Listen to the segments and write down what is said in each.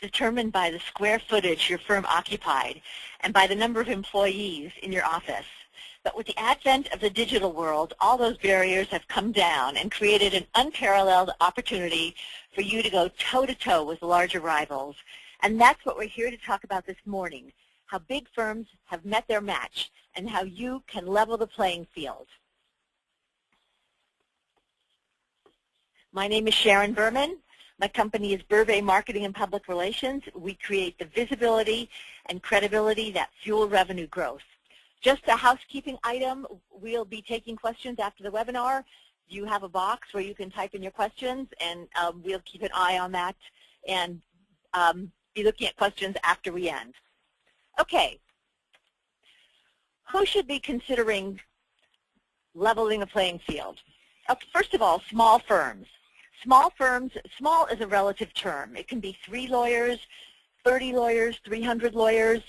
determined by the square footage your firm occupied and by the number of employees in your office. But with the advent of the digital world, all those barriers have come down and created an unparalleled opportunity for you to go toe-to-toe with larger rivals. And that's what we're here to talk about this morning, how big firms have met their match and how you can level the playing field. My name is Sharon Berman. My company is Berbay Marketing and Public Relations. We create the visibility and credibility that fuel revenue growth. Just a housekeeping item, we'll be taking questions after the webinar. You have a box where you can type in your questions, and we'll keep an eye on that and be looking at questions after we end. Okay, who should be considering leveling the playing field? First of all, small firms. Small firms, small is a relative term. It can be 3 lawyers, 30 lawyers, 300 lawyers.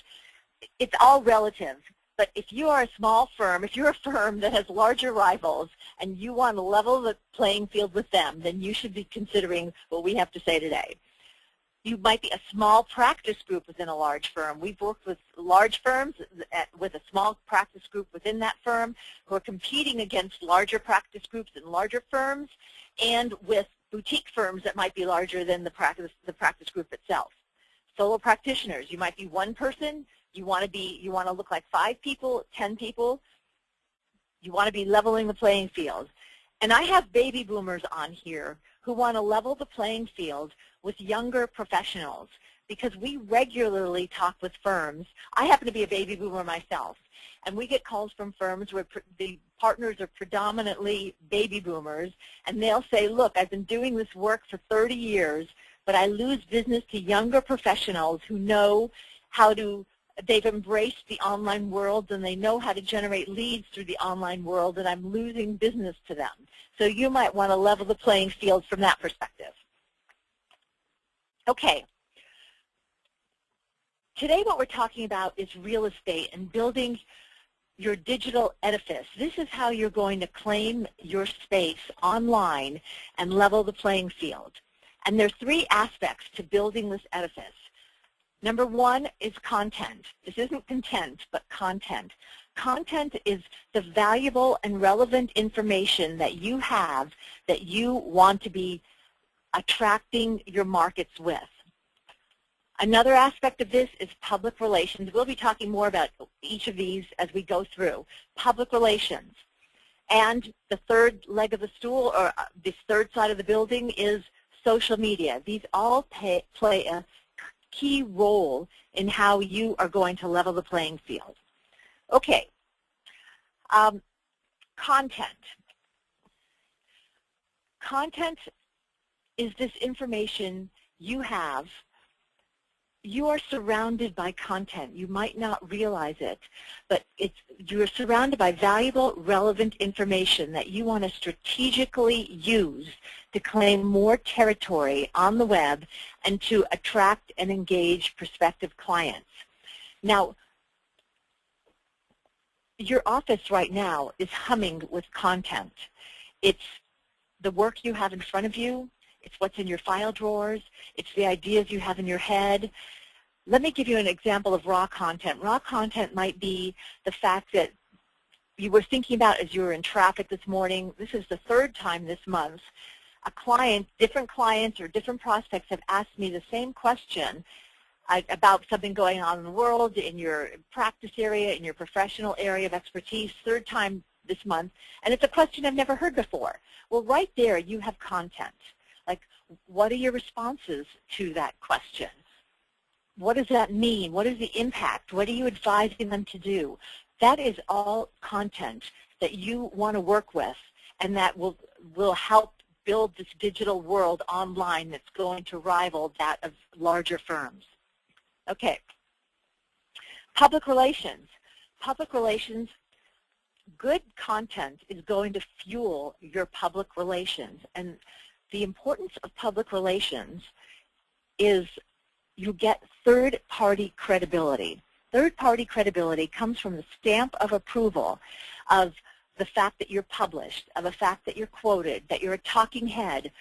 It's all relative. But if you are a small firm, if you're a firm that has larger rivals and you want to level the playing field with them, then you should be considering what we have to say today. You might be a small practice group within a large firm. We've worked with large firms with a small practice group within that firm who are competing against larger practice groups and larger firms, and with boutique firms that might be larger than the practice group itself. Solo practitioners, you might be one person. You want to look like 5 people, 10 people. You want to be leveling the playing field. And I have baby boomers on here who want to level the playing field with younger professionals, because we regularly talk with firms. I happen to be a baby boomer myself, and we get calls from firms where the partners are predominantly baby boomers, and they'll say, look, I've been doing this work for 30 years, but I lose business to younger professionals who know how to, they've embraced the online world and they know how to generate leads through the online world, and I'm losing business to them. So you might want to level the playing field from that perspective. Okay. Today what we're talking about is real estate and building your digital edifice. This is how you're going to claim your space online and level the playing field. And there are 3 aspects to building this edifice. Number 1 is content. This isn't content, but content. Content is the valuable and relevant information that you have that you want to be attracting your markets with. Another aspect of this is public relations. We'll be talking more about each of these as we go through. Public relations. And the third leg of the stool, or this third side of the building, is social media. These all play a key role in how you are going to level the playing field. Okay, content. Content is this information you have. You are surrounded by content. You might not realize it, but you're surrounded by valuable, relevant information that you want to strategically use to claim more territory on the web and to attract and engage prospective clients. Now, your office right now is humming with content. It's the work you have in front of you. It's what's in your file drawers. It's the ideas you have in your head. Let me give you an example of raw content. Raw content might be the fact that you were thinking about as you were in traffic this morning. This is the 3rd time this month. A client, different clients or different prospects have asked me the same question about something going on in the world, in your practice area, in your professional area of expertise, 3rd time this month, and it's a question I've never heard before. Well, right there you have content. Like, what are your responses to that question? What does that mean? What is the impact? What are you advising them to do? That is all content that you want to work with, and that will help build this digital world online that's going to rival that of larger firms. Okay. Public relations. Public relations, good content is going to fuel your public relations. And the importance of public relations is you get third-party credibility. Third-party credibility comes from the stamp of approval of the fact that you're published, of the fact that you're quoted, that you're a talking head,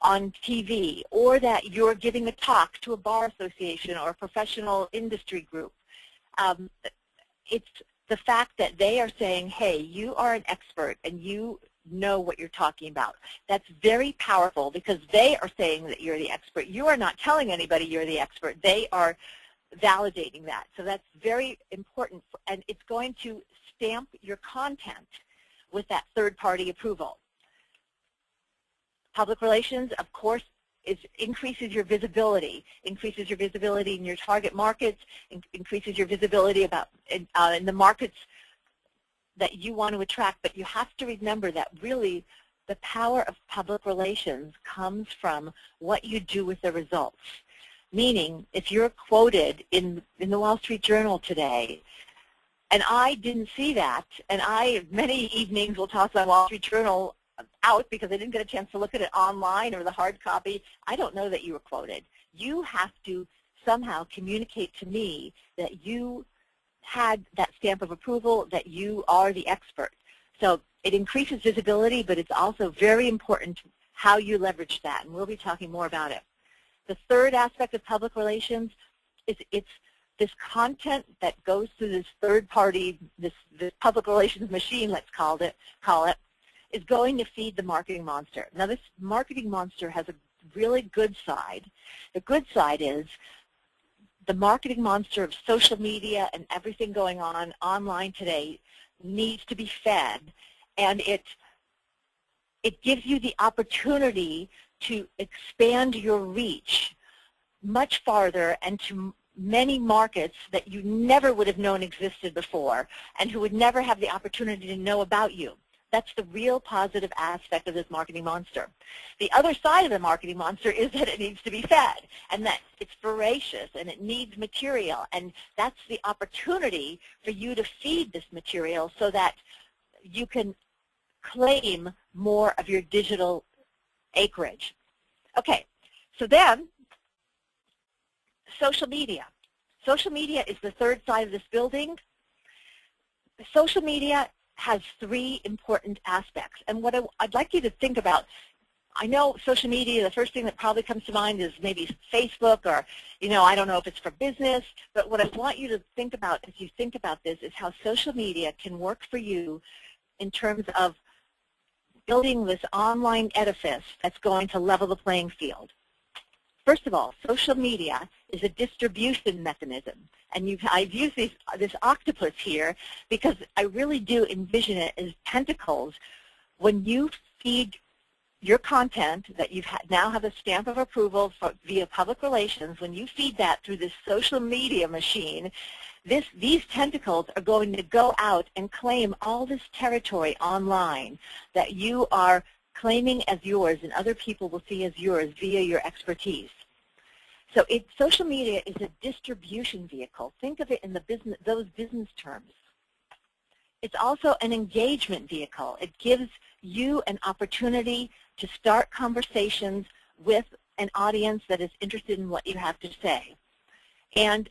on TV, or that you're giving a talk to a bar association or a professional industry group. It's the fact that they are saying, hey, you are an expert and you know what you're talking about. That's very powerful because they are saying that you're the expert. You are not telling anybody you're the expert. They are validating that. So that's very important, and it's going to stamp your content with that third-party approval. Public relations, of course, increases your visibility in your target markets, increases your visibility in the markets that you want to attract. But you have to remember that really the power of public relations comes from what you do with the results. Meaning, if you're quoted in the Wall Street Journal today, and I didn't see that, and many evenings will toss my Wall Street Journal out because I didn't get a chance to look at it online or the hard copy, I don't know that you were quoted. You have to somehow communicate to me that you had that stamp of approval, that you are the expert. So it increases visibility, but it's also very important how you leverage that, and we'll be talking more about it. The third aspect of public relations is it's this content that goes through this third party, this public relations machine, let's call it, is going to feed the marketing monster. Now this marketing monster has a really good side. The good side is the marketing monster of social media and everything going on online today needs to be fed, and it gives you the opportunity to expand your reach much farther and to many markets that you never would have known existed before and who would never have the opportunity to know about you. That's the real positive aspect of this marketing monster. The other side of the marketing monster is that it needs to be fed, and that it's voracious and it needs material, and that's the opportunity for you to feed this material so that you can claim more of your digital acreage. Okay, so then social media. Social media is the third side of this building. Social media has three important aspects, and what I'd like you to think about, I know social media, the first thing that probably comes to mind is maybe Facebook, or, I don't know if it's for business, but what I want you to think about as you think about this is how social media can work for you in terms of building this online edifice that's going to level the playing field. First of all, social media is a distribution mechanism, and I've used this octopus here because I really do envision it as tentacles. When you feed your content that you now have a stamp of approval via public relations, when you feed that through this social media machine, these tentacles are going to go out and claim all this territory online that you are claiming as yours and other people will see as yours via your expertise. So social media is a distribution vehicle. Think of it in those business terms. It's also an engagement vehicle. It gives you an opportunity to start conversations with an audience that is interested in what you have to say. And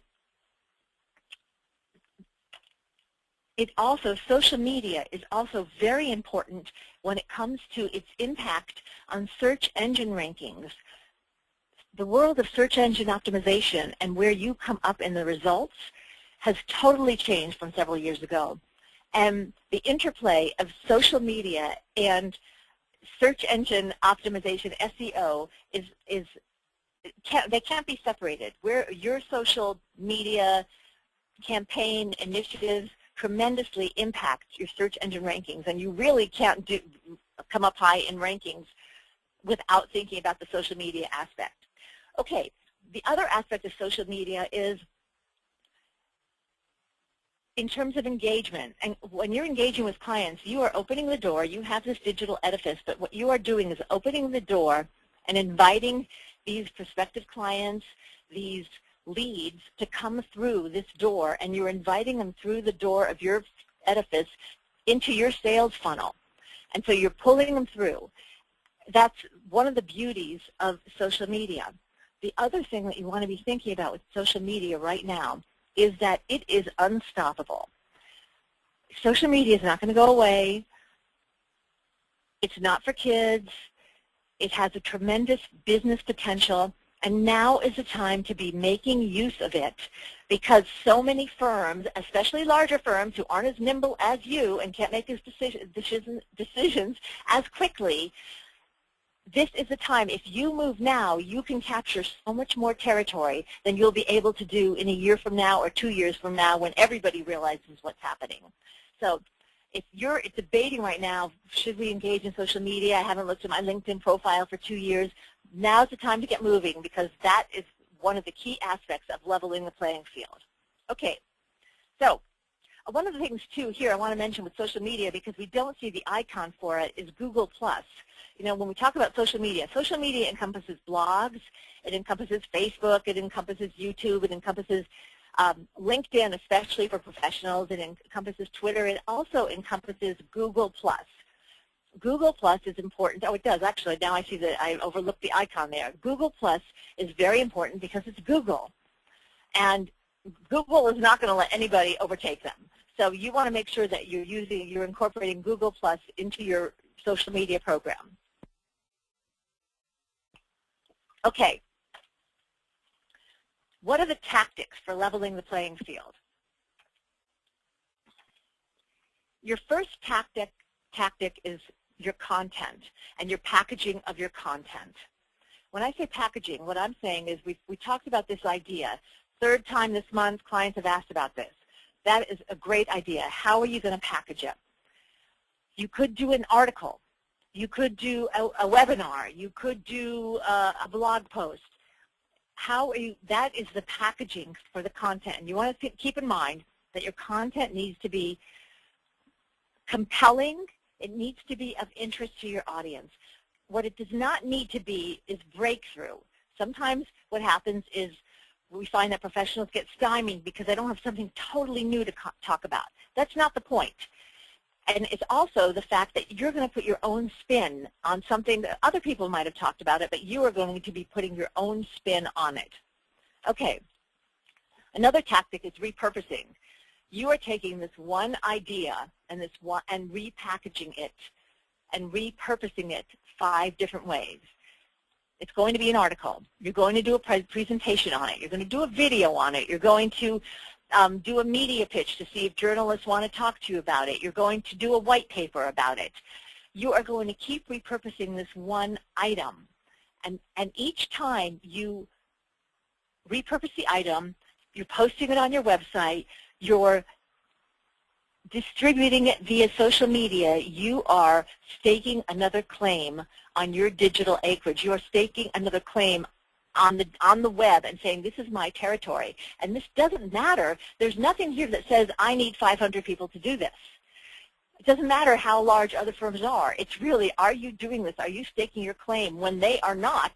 social media is also very important when it comes to its impact on search engine rankings. The world of search engine optimization and where you come up in the results has totally changed from several years ago. And the interplay of social media and search engine optimization, SEO, they can't be separated. Where your social media campaign initiatives tremendously impact your search engine rankings, and you really can't come up high in rankings without thinking about the social media aspect. Okay, the other aspect of social media is in terms of engagement. And when you're engaging with clients, you are opening the door. You have this digital edifice, but what you are doing is opening the door and inviting these prospective clients, these leads, to come through this door, and you're inviting them through the door of your edifice into your sales funnel. And so you're pulling them through. That's one of the beauties of social media. The other thing that you want to be thinking about with social media right now is that it is unstoppable. Social media is not going to go away. It's not for kids. It has a tremendous business potential, and now is the time to be making use of it, because so many firms, especially larger firms who aren't as nimble as you and can't make these decisions as quickly, this is the time. If you move now, you can capture so much more territory than you'll be able to do in a year from now or 2 years from now when everybody realizes what's happening. So if you're debating right now, should we engage in social media? I haven't looked at my LinkedIn profile for 2 years. Now's the time to get moving, because that is one of the key aspects of leveling the playing field. Okay, so one of the things, too, here I want to mention with social media, because we don't see the icon for it, is Google+. You know, when we talk about social media encompasses blogs, it encompasses Facebook, it encompasses YouTube, it encompasses LinkedIn, especially for professionals, it encompasses Twitter, it also encompasses Google+. Google+ is important. Oh, it does, actually. Now I see that I overlooked the icon there. Google+ is very important because it's Google. And Google is not going to let anybody overtake them. So you want to make sure that you're incorporating Google+ into your social media program. Okay. What are the tactics for leveling the playing field? Your first tactic is your content and your packaging of your content. When I say packaging, what I'm saying is we talked about this idea. Third time this month, clients have asked about this. That is a great idea. How are you going to package it? You could do an article. You could do a webinar. You could do a blog post. That is the packaging for the content. And you want to keep in mind that your content needs to be compelling. It needs to be of interest to your audience. What it does not need to be is breakthrough. Sometimes what happens is we find that professionals get stymied because they don't have something totally new to talk about. That's not the point. And it's also the fact that you're going to put your own spin on something that other people might have talked about it, but you are going to be putting your own spin on it. Okay. Another tactic is repurposing. You are taking this one idea and repackaging it and repurposing it 5 different ways. It's going to be an article. You're going to do a presentation on it. You're going to do a video on it. You're going to do a media pitch to see if journalists want to talk to you about it. You're going to do a white paper about it. You are going to keep repurposing this one item. And each time you repurpose the item, you're posting it on your website, you're distributing it via social media, you are staking another claim on your digital acreage. You are staking another claim on the web and saying, this is my territory. And this doesn't matter. There's nothing here that says, I need 500 people to do this. It doesn't matter how large other firms are. It's really, are you doing this? Are you staking your claim? When they are not,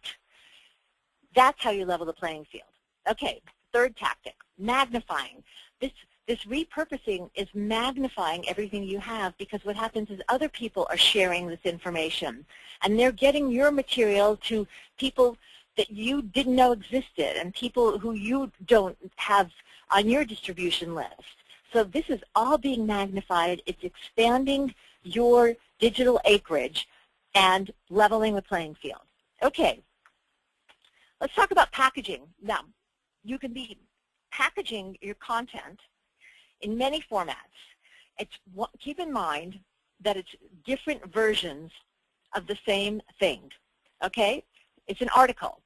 that's how you level the playing field. Okay, third tactic, magnifying. This repurposing is magnifying everything you have, because what happens is other people are sharing this information, and they're getting your material to people that you didn't know existed and people who you don't have on your distribution list. So this is all being magnified. It's expanding your digital acreage and leveling the playing field. Okay, let's talk about packaging. Now, you can be packaging your content in many formats. Keep in mind that it's different versions of the same thing, okay? It's an article.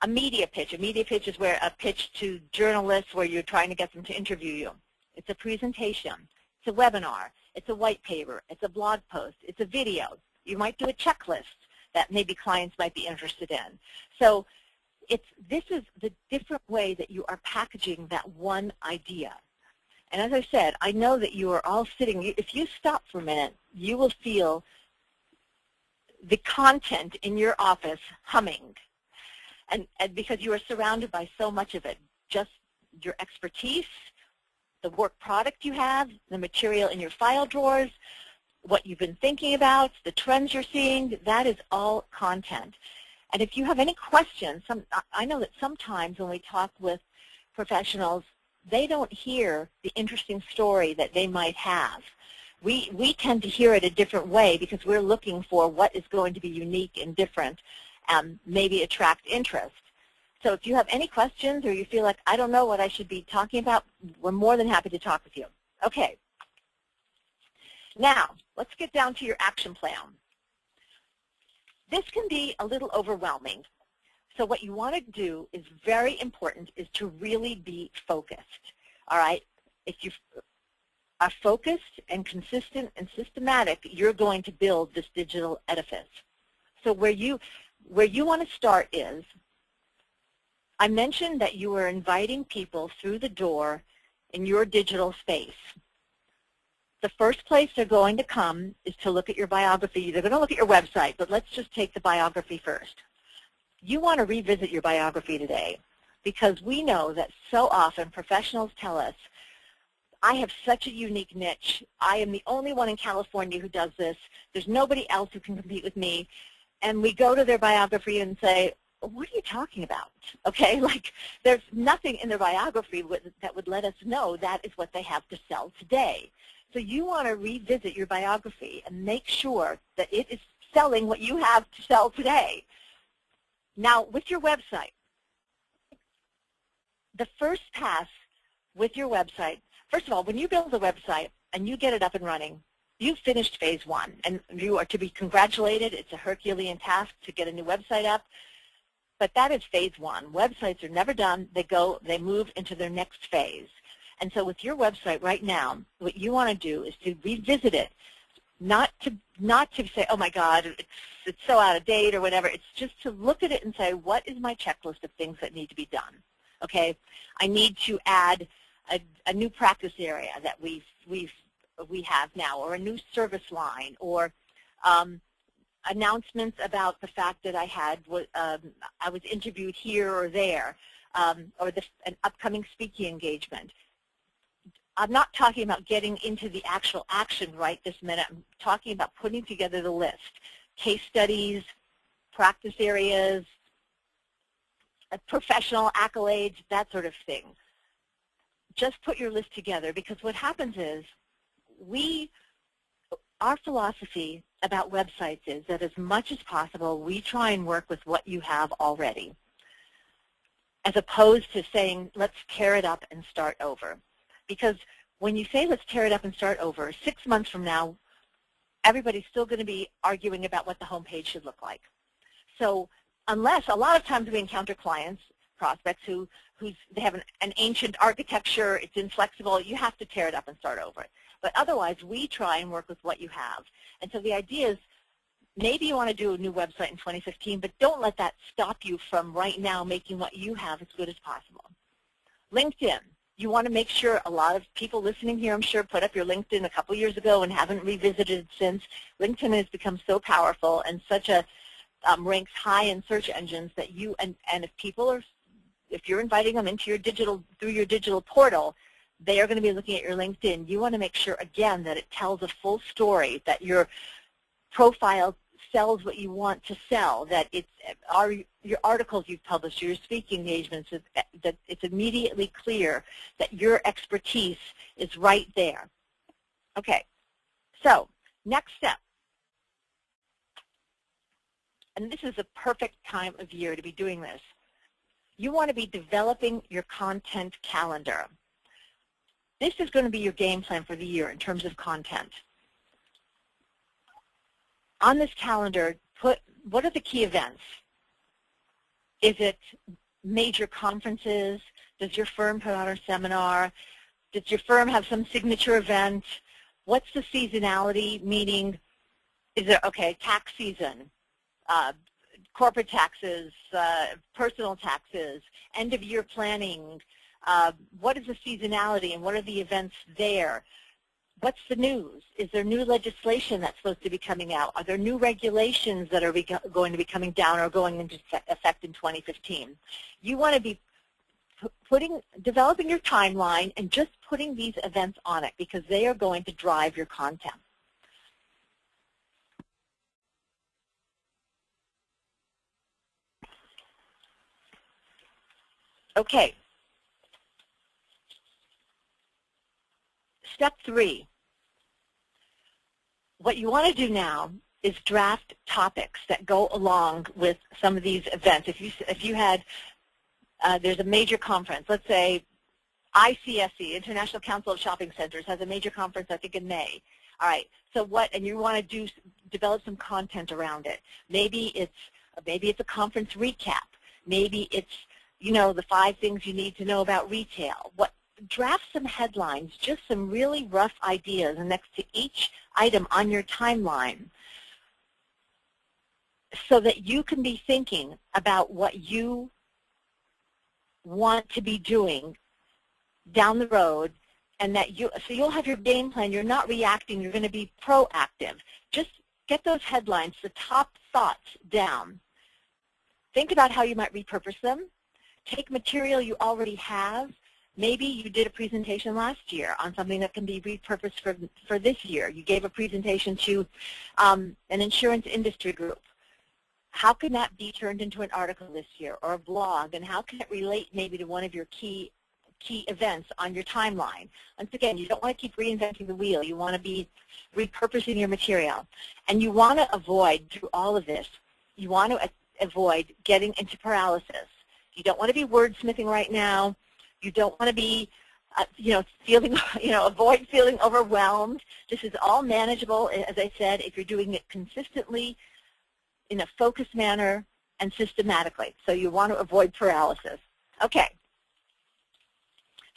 A media pitch. A media pitch is where a pitch to journalists where you're trying to get them to interview you. It's a presentation. It's a webinar. It's a white paper. It's a blog post. It's a video. You might do a checklist that maybe clients might be interested in. So this is the different way that you are packaging that one idea. And as I said, I know that you are all sitting. If you stop for a minute, you will feel the content in your office humming. And because you are surrounded by so much of it, just your expertise, the work product you have, the material in your file drawers, what you've been thinking about, the trends you're seeing, that is all content. And if you have any questions, I know that sometimes when we talk with professionals, they don't hear the interesting story that they might have. We tend to hear it a different way because we're looking for what is going to be unique and different, maybe attract interest. So if you have any questions or you feel like, I don't know what I should be talking about, we're more than happy to talk with you. Okay. Now, let's get down to your action plan. This can be a little overwhelming. So what you want to do is very important is to really be focused. All right? If you are focused and consistent and systematic, you're going to build this digital edifice. So where you want to start is, I mentioned that you are inviting people through the door in your digital space. The first place they're going to come is to look at your biography. They're going to look at your website, but let's just take the biography first. You want to revisit your biography today because we know that so often professionals tell us, I have such a unique niche. I am the only one in California who does this. There's nobody else who can compete with me. And we go to their biography and say, what are you talking about? Okay, like there's nothing in their biography that would let us know that is what they have to sell today. So you want to revisit your biography and make sure that it is selling what you have to sell today. Now, with your website, the first pass with your website, first of all, when you build a website and you get it up and running, you've finished phase one, and you are to be congratulated. It's a Herculean task to get a new website up, but that is phase one. Websites are never done. They move into their next phase. And so with your website right now, what you want to do is to revisit it, not to say, oh my God, it's so out of date or whatever. It's just to look at it and say, what is my checklist of things that need to be done? Okay, I need to add a new practice area that we have now, or a new service line, or announcements about the fact that I was interviewed here or there, or an upcoming speaking engagement. I'm not talking about getting into the actual action right this minute. I'm talking about putting together the list, case studies, practice areas, professional accolades, that sort of thing. Just put your list together, because what happens is our philosophy about websites is that as much as possible, we try and work with what you have already, as opposed to saying, let's tear it up and start over. Because when you say let's tear it up and start over, 6 months from now, everybody's still going to be arguing about what the home page should look like. So unless, a lot of times we encounter clients, prospects, they have an ancient architecture, it's inflexible, you have to tear it up and start over. But otherwise, we try and work with what you have. And so the idea is, maybe you want to do a new website in 2015, but don't let that stop you from right now making what you have as good as possible. LinkedIn. You want to make sure, a lot of people listening here, I'm sure, put up your LinkedIn a couple years ago and haven't revisited it since. LinkedIn has become so powerful and such a ranks high in search engines that you, and if people are, if you're inviting them into your digital, through your digital portal, they are going to be looking at your LinkedIn. You want to make sure, again, that it tells a full story, that your profile sells what you want to sell, that your articles you've published, your speaking engagements, that it's immediately clear that your expertise is right there. Okay, so next step. And this is a perfect time of year to be doing this. You want to be developing your content calendar. This is going to be your game plan for the year in terms of content. On this calendar, put what are the key events? Is it major conferences? Does your firm put on a seminar? Does your firm have some signature event? What's the seasonality, meaning, is it, okay, tax season, corporate taxes, personal taxes, end of year planning, what is the seasonality and what are the events there? What's the news? Is there new legislation that's supposed to be coming out? Are there new regulations that are going to be coming down or going into effect in 2015? You want to be developing your timeline and just putting these events on it, because they are going to drive your content. Okay. Step 3, what you want to do now is draft topics that go along with some of these events. If you had, there's a major conference, let's say ICSC, International Council of Shopping Centers, has a major conference, I think, in May. All right, so and you want to develop some content around it. Maybe it's a conference recap. Maybe it's, the 5 things you need to know about retail. Draft some headlines, just some really rough ideas next to each item on your timeline so that you can be thinking about what you want to be doing down the road, and so you'll have your game plan. You're not reacting. You're going to be proactive. Just get those headlines, the top thoughts down. Think about how you might repurpose them. Take material you already have. Maybe you did a presentation last year on something that can be repurposed for this year. You gave a presentation to an insurance industry group. How can that be turned into an article this year or a blog, and how can it relate maybe to one of your key events on your timeline? Once again, you don't want to keep reinventing the wheel. You want to be repurposing your material. And you want to avoid, through all of this, you want to avoid getting into paralysis. You don't want to be wordsmithing right now. You don't want to be, avoid feeling overwhelmed. This is all manageable, as I said, if you're doing it consistently, in a focused manner, and systematically. So you want to avoid paralysis. Okay.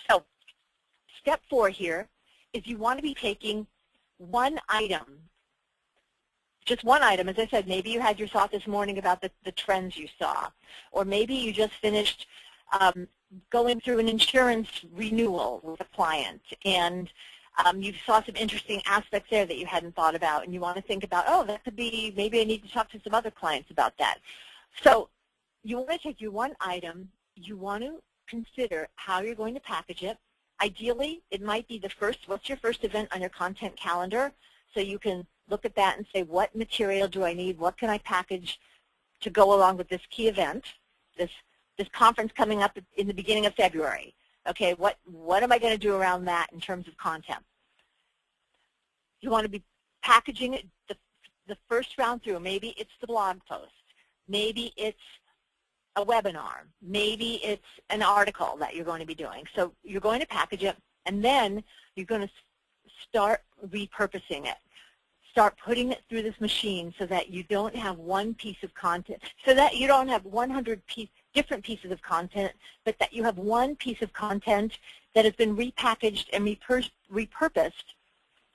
So step 4 here is you want to be taking one item, just one item. As I said, maybe you had your thought this morning about the trends you saw, or maybe you just finished going through an insurance renewal with a client, and you saw some interesting aspects there that you hadn't thought about, and you want to think about, oh, that could be, maybe I need to talk to some other clients about that. So you want to take your one item, you want to consider how you're going to package it. Ideally, it might be what's your first event on your content calendar, so you can look at that and say, what material do I need, what can I package to go along with this key event, this conference coming up in the beginning of February. Okay, what am I going to do around that in terms of content? You want to be packaging it the first round through. Maybe it's the blog post. Maybe it's a webinar. Maybe it's an article that you're going to be doing. So you're going to package it, and then you're going to start repurposing it. Start putting it through this machine so that you don't have one piece of content, so that you don't have 100 different pieces of content, but that you have one piece of content that has been repackaged and repurposed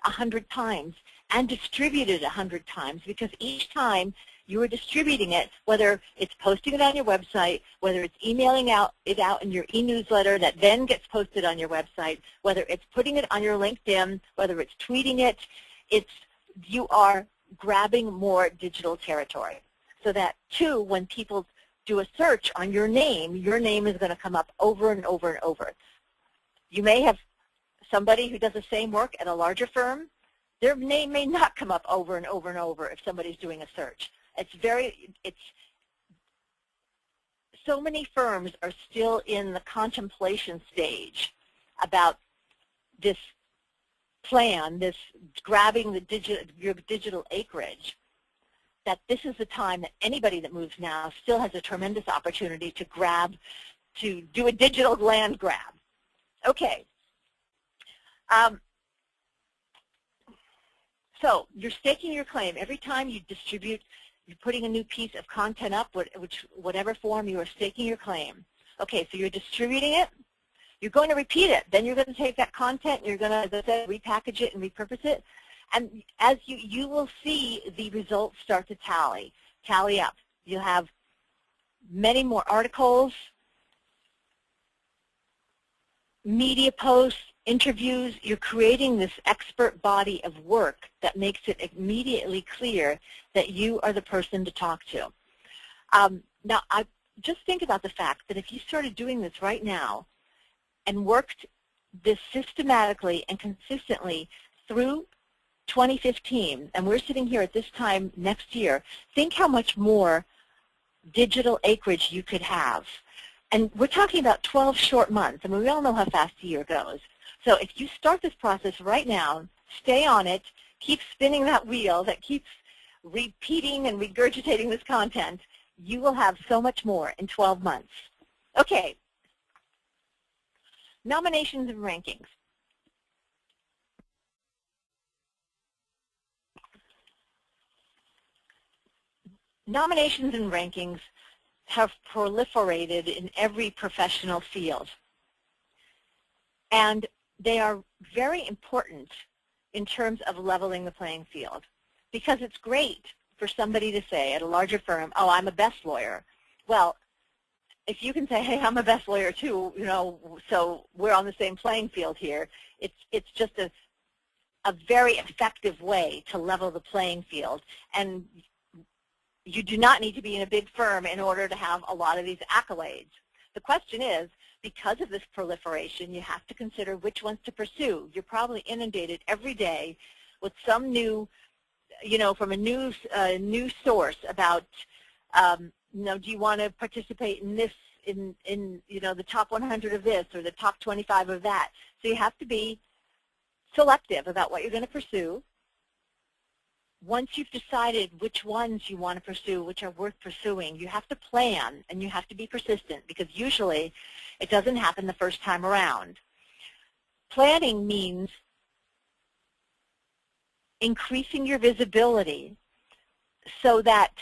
100 times and distributed 100 times, because each time you are distributing it, whether it's posting it on your website, whether it's emailing it out in your e-newsletter that then gets posted on your website, whether it's putting it on your LinkedIn, whether it's tweeting it, you are grabbing more digital territory. So that, too, when people do a search on your name is going to come up over and over and over. You may have somebody who does the same work at a larger firm. Their name may not come up over and over and over if somebody's doing a search. So many firms are still in the contemplation stage about this plan, this grabbing your digital acreage, that this is the time that anybody that moves now still has a tremendous opportunity to do a digital land grab. Okay. So you're staking your claim. Every time you distribute, you're putting a new piece of content up, whatever form, you are staking your claim. Okay, so you're distributing it. You're going to repeat it. Then you're going to take that content, you're going to, as I said, repackage it and repurpose it. And as you will see the results start to tally up. You'll have many more articles, media posts, interviews. You're creating this expert body of work that makes it immediately clear that you are the person to talk to. Now, just think about the fact that if you started doing this right now and worked this systematically and consistently through 2015, and we're sitting here at this time next year, think how much more digital acreage you could have. And we're talking about 12 short months. I mean, we all know how fast a year goes. So if you start this process right now, stay on it, keep spinning that wheel, that keeps repeating and regurgitating this content, you will have so much more in 12 months. Okay, nominations and rankings. Nominations and rankings have proliferated in every professional field. And they are very important in terms of leveling the playing field, because it's great for somebody to say at a larger firm, oh, I'm a best lawyer. Well, if you can say, hey, I'm a best lawyer too, you know, so we're on the same playing field here, it's just a very effective way to level the playing field. And you do not need to be in a big firm in order to have a lot of these accolades. The question is, because of this proliferation, you have to consider which ones to pursue. You're probably inundated every day with some new, you know, from a new source about, you know, do you want to participate in this, in you know, the top 100 of this or the top 25 of that. So you have to be selective about what you're going to pursue. Once you've decided which ones you want to pursue, which are worth pursuing, you have to plan and you have to be persistent, because usually it doesn't happen the first time around. Planning means increasing your visibility so that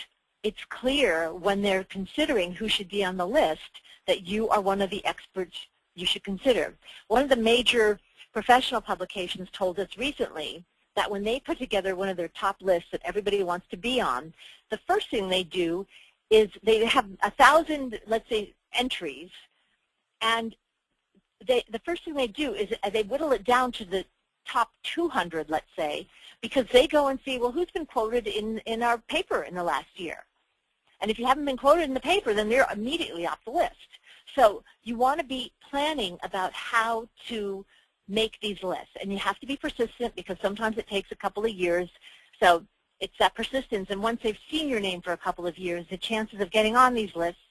it's clear when they're considering who should be on the list that you are one of the experts you should consider. One of the major professional publications told us recently that when they put together one of their top lists that everybody wants to be on, the first thing they do is they have 1,000, let's say, entries, and the first thing they do is they whittle it down to the top 200, let's say, because they go and see, well, who's been quoted in our paper in the last year? And if you haven't been quoted in the paper, then they're immediately off the list. So you want to be planning about how to make these lists, and you have to be persistent, because sometimes it takes a couple of years. So it's that persistence, and once they've seen your name for a couple of years, the chances of getting on these lists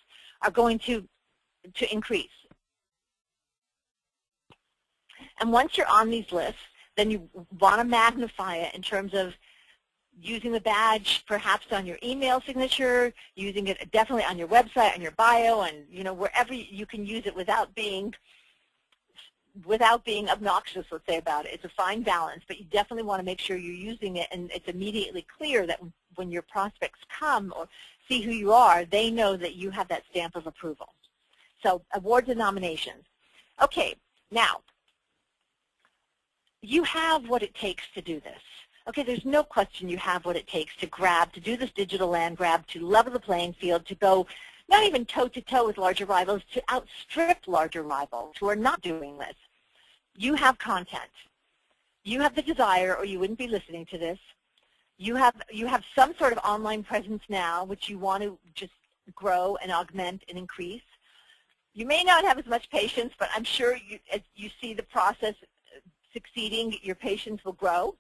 are going to increase. And once you're on these lists, then you want to magnify it in terms of using the badge perhaps on your email signature, using it definitely on your website, on your bio, and you know, wherever you can use it without being obnoxious, let's say, about it. It's a fine balance, but you definitely want to make sure you're using it and it's immediately clear that when your prospects come or see who you are, they know that you have that stamp of approval. So awards and nominations. Okay, now, you have what it takes to do this. Okay, there's no question you have what it takes to do this digital land grab, to level the playing field, to go not even toe-to-toe with larger rivals, to outstrip larger rivals who are not doing this. You have content. You have the desire, or you wouldn't be listening to this. You have some sort of online presence now, which you want to just grow and augment and increase. You may not have as much patience, but I'm sure as you see the process succeeding, your patience will grow.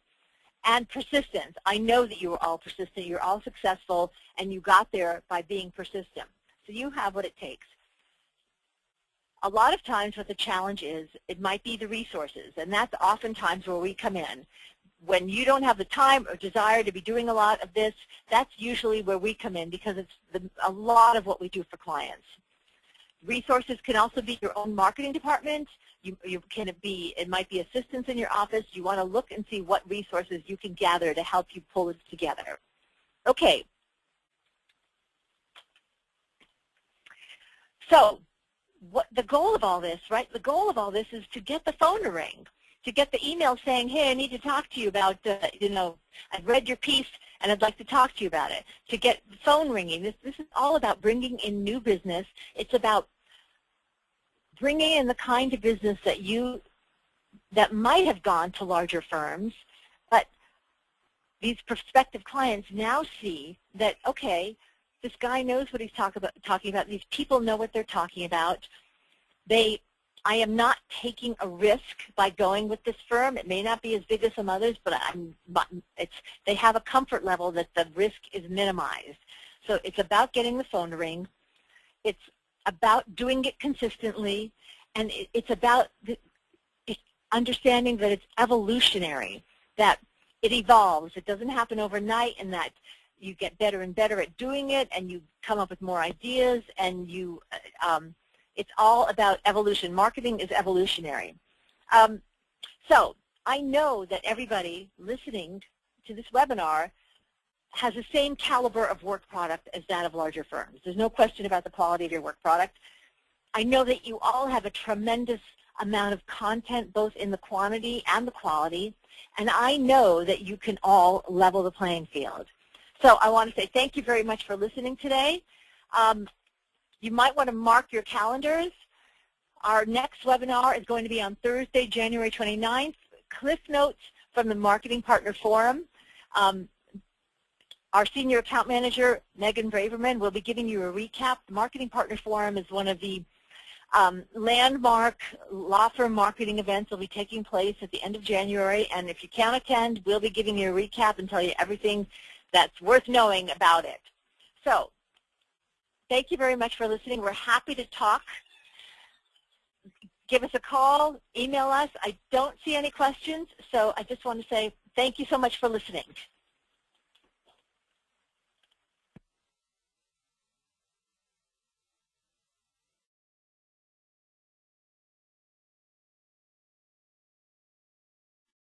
And persistence. I know that you are all persistent. You're all successful, and you got there by being persistent. So you have what it takes. A lot of times what the challenge is, it might be the resources, and that's oftentimes where we come in. When you don't have the time or desire to be doing a lot of this, that's usually where we come in, because it's a lot of what we do for clients. Resources can also be your own marketing department. It might be assistants in your office. You want to look and see what resources you can gather to help you pull it together. Okay. So what the goal of all this, right? The goal of all this is to get the phone to ring, to get the email saying, hey, I need to talk to you about, you know, I've read your piece and I'd like to talk to you about it. To get the phone ringing. This is all about bringing in new business. It's about bringing in the kind of business that might have gone to larger firms, but these prospective clients now see that, okay, this guy knows what he's talking about. These people know what they're talking about. I am not taking a risk by going with this firm. It may not be as big as some others, but they have a comfort level that the risk is minimized. So it's about getting the phone to ring. It's about doing it consistently, and it's about understanding that it's evolutionary, that it evolves. It doesn't happen overnight, and that you get better and better at doing it, and you come up with more ideas, and you it's all about evolution. Marketing is evolutionary. So I know that everybody listening to this webinar has the same caliber of work product as that of larger firms. There's no question about the quality of your work product. I know that you all have a tremendous amount of content, both in the quantity and the quality, and I know that you can all level the playing field. So I want to say thank you very much for listening today. You might want to mark your calendars. Our next webinar is going to be on Thursday, January 29th. Cliff notes from the Marketing Partner Forum. Our Senior Account Manager, Megan Braverman, will be giving you a recap. The Marketing Partner Forum is one of the landmark law firm marketing events that will be taking place at the end of January, and if you can't attend, we'll be giving you a recap and tell you everything that's worth knowing about it. So, thank you very much for listening. We're happy to talk. Give us a call, email us. I don't see any questions, so I just want to say thank you so much for listening.